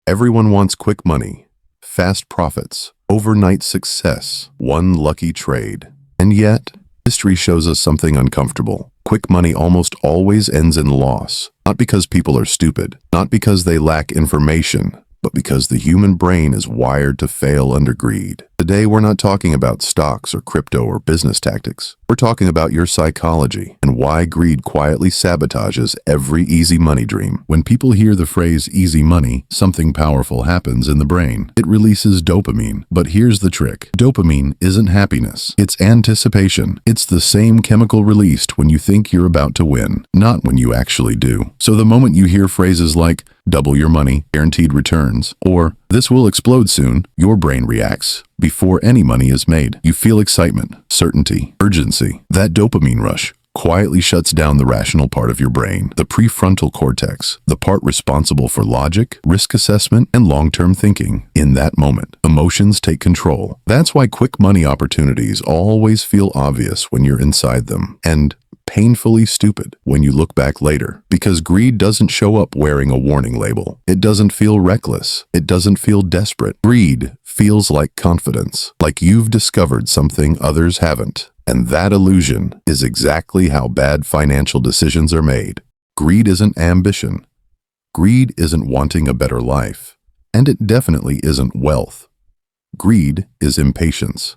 Everyone wants quick money, fast profits, overnight success, one lucky trade. And yet, history shows us something uncomfortable. Quick money almost always ends in loss, not because people are stupid, not because they lack information, but because the human brain is wired to fail under greed. Today, we're not talking about stocks or crypto or business tactics. We're talking about your psychology and why greed quietly sabotages every easy money dream. When people hear the phrase easy money, something powerful happens in the brain. It releases dopamine. But here's the trick. Dopamine isn't happiness. It's anticipation. It's the same chemical released when you think you're about to win, not when you actually do. So the moment you hear phrases like, double your money, guaranteed returns, or this will explode soon, your brain reacts. Before any money is made, you feel excitement, certainty, urgency. That dopamine rush quietly shuts down the rational part of your brain, the prefrontal cortex, the part responsible for logic, risk assessment, and long-term thinking. In that moment, emotions take control. That's why quick money opportunities always feel obvious when you're inside them, and painfully stupid when you look back later, because greed doesn't show up wearing a warning label. It doesn't feel reckless. It doesn't feel desperate. Greed feels like confidence, like you've discovered something others haven't. And that illusion is exactly how bad financial decisions are made. Greed isn't ambition. Greed isn't wanting a better life. And it definitely isn't wealth. Greed is impatience.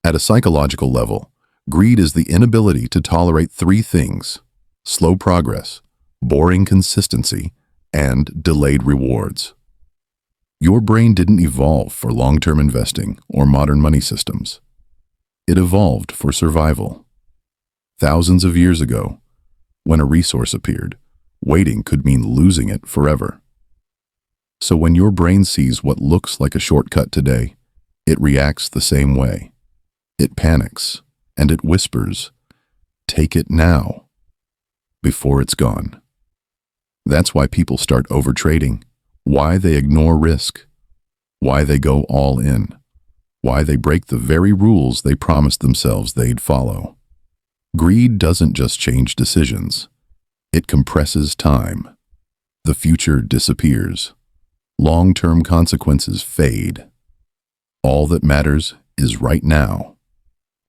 At a psychological level, greed is the inability to tolerate three things: slow progress, boring consistency, and delayed rewards. Your brain didn't evolve for long-term investing or modern money systems. It evolved for survival. Thousands of years ago, when a resource appeared, waiting could mean losing it forever. So when your brain sees what looks like a shortcut today, it reacts the same way. It panics. And it whispers, take it now, before it's gone. That's why people start overtrading, why they ignore risk, why they go all in, why they break the very rules they promised themselves they'd follow. Greed doesn't just change decisions. It compresses time. The future disappears. Long-term consequences fade. All that matters is right now.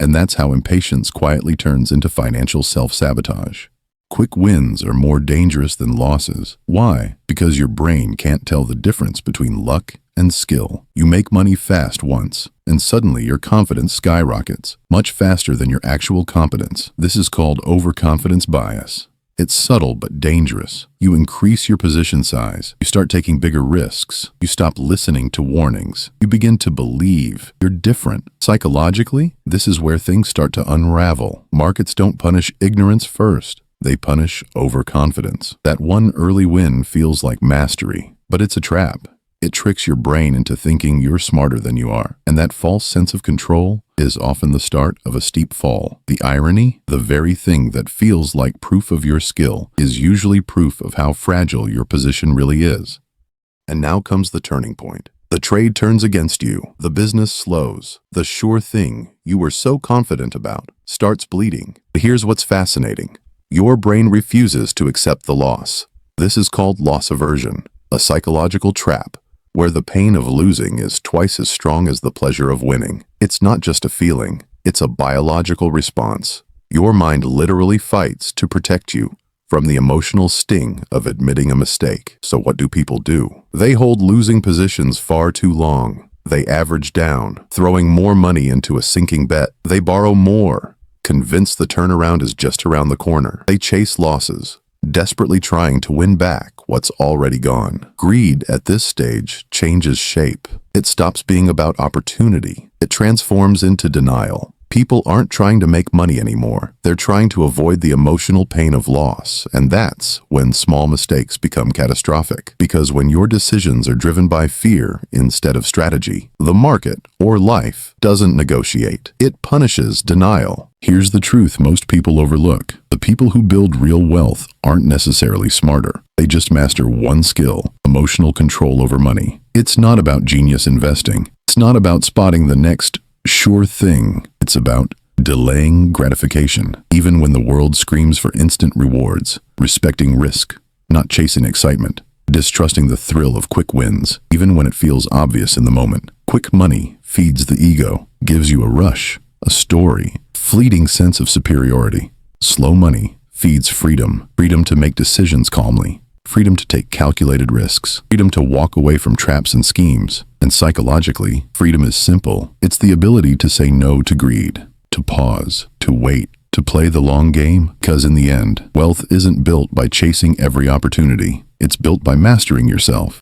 And that's how impatience quietly turns into financial self-sabotage. Quick wins are more dangerous than losses. Why? Because your brain can't tell the difference between luck and skill. You make money fast once, and suddenly your confidence skyrockets, much faster than your actual competence. This is called overconfidence bias. It's subtle but dangerous. You increase your position size. You start taking bigger risks. You stop listening to warnings. You begin to believe you're different. Psychologically, this is where things start to unravel. Markets don't punish ignorance first. They punish overconfidence. That one early win feels like mastery, but it's a trap. It tricks your brain into thinking you're smarter than you are. And that false sense of control is often the start of a steep fall. The irony, the very thing that feels like proof of your skill, is usually proof of how fragile your position really is. And now comes the turning point. The trade turns against you. The business slows. The sure thing you were so confident about starts bleeding. But here's what's fascinating. Your brain refuses to accept the loss. This is called loss aversion, a psychological trap where the pain of losing is twice as strong as the pleasure of winning. It's not just a feeling, it's a biological response. Your mind literally fights to protect you from the emotional sting of admitting a mistake. So what do people do? They hold losing positions far too long. They average down, throwing more money into a sinking bet. They borrow more, convinced the turnaround is just around the corner. They chase losses, desperately trying to win back what's already gone. Greed at this stage changes shape. It stops being about opportunity. It transforms into denial. People aren't trying to make money anymore. They're trying to avoid the emotional pain of loss, and that's when small mistakes become catastrophic. Because when your decisions are driven by fear instead of strategy, the market, or life, doesn't negotiate. It punishes denial. Here's the truth most people overlook. The people who build real wealth aren't necessarily smarter. They just master one skill: emotional control over money. It's not about genius investing. It's not about spotting the next sure thing. It's about delaying gratification, even when the world screams for instant rewards, respecting risk, not chasing excitement, distrusting the thrill of quick wins, even when it feels obvious in the moment. Quick money feeds the ego, gives you a rush, a story, fleeting sense of superiority. Slow money feeds freedom, freedom to make decisions calmly, freedom to take calculated risks, freedom to walk away from traps and schemes. And psychologically, freedom is simple. It's the ability to say no to greed, to pause, to wait, to play the long game. Because in the end, wealth isn't built by chasing every opportunity. It's built by mastering yourself.